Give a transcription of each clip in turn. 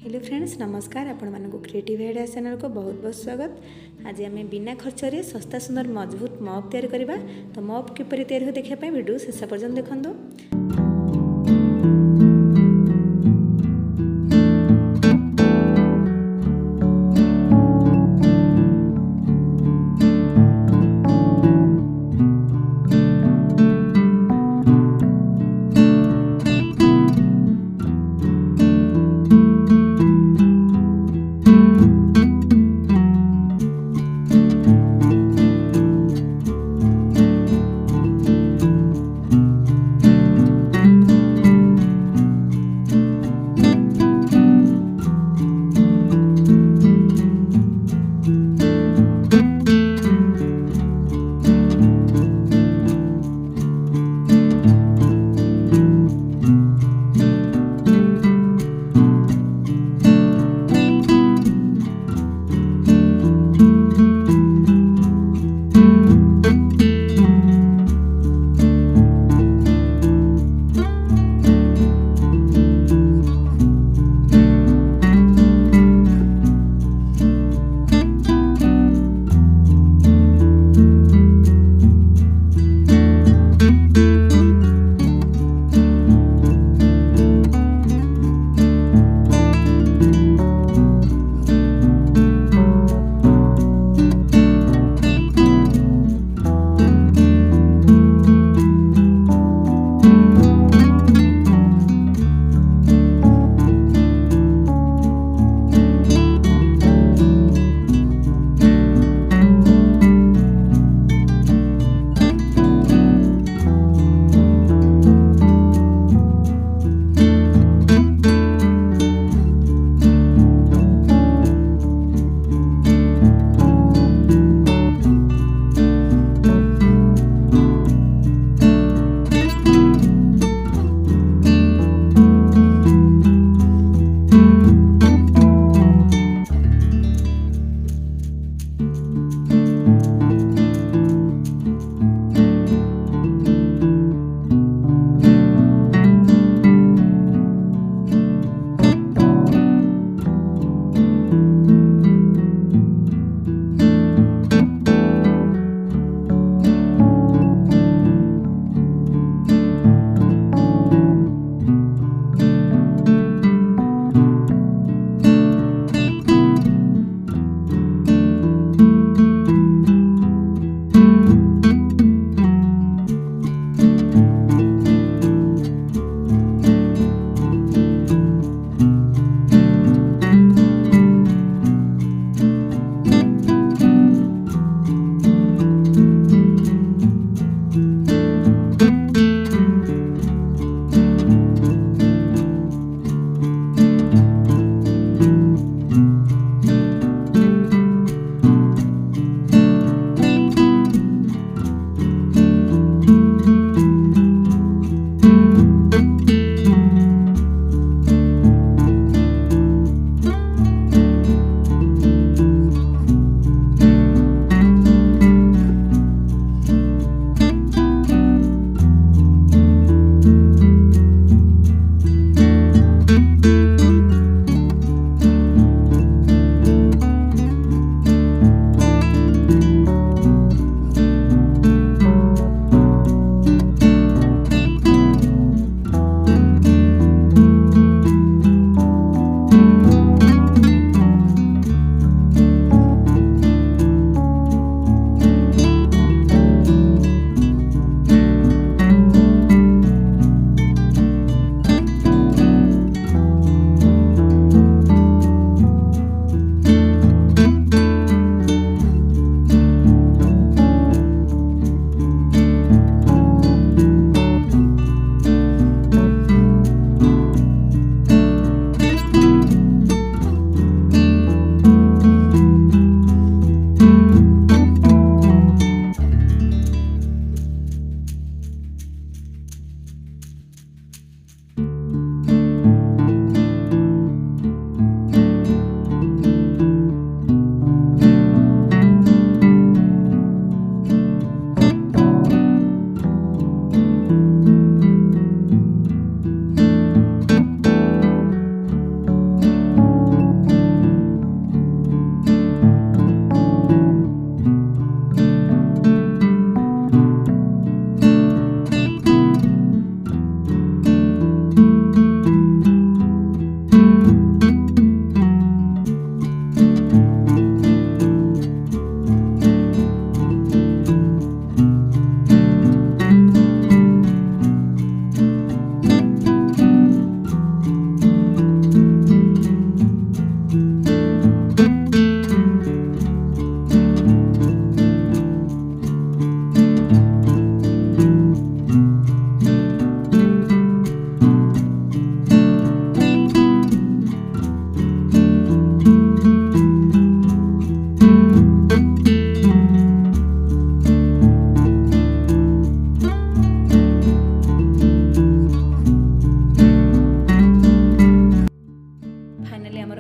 Hello friends नमस्कार आपण मानक क्रिएटिव आइडिया चैनल को बहुत बहुत स्वागत। आज आम बिना खर्च रे सस्ता सुंदर मजबूत मप तैयार करबा। तो मप किपरि तैयार हो देखा वीडियो शेष पर्यंत देखंतु।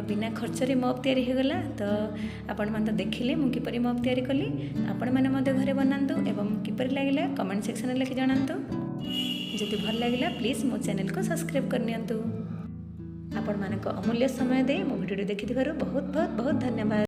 बिना खर्चरे मप तैयारी होगला। तो आपण मैंने तो देखिले मु किपरि मप तैयारी कली। आपण मैंने मध्य घरे बनातु एवं किपरि लागिला कमेंट सेक्शन में लिखि जणातु। जदि भल लगिला प्लीज़ मो चैनल को सब्सक्राइब करनियंतु। आपण मानक अमूल्य समय दे मो वीडियो देखिथिबारु बहुत बहुत बहुत धन्यवाद।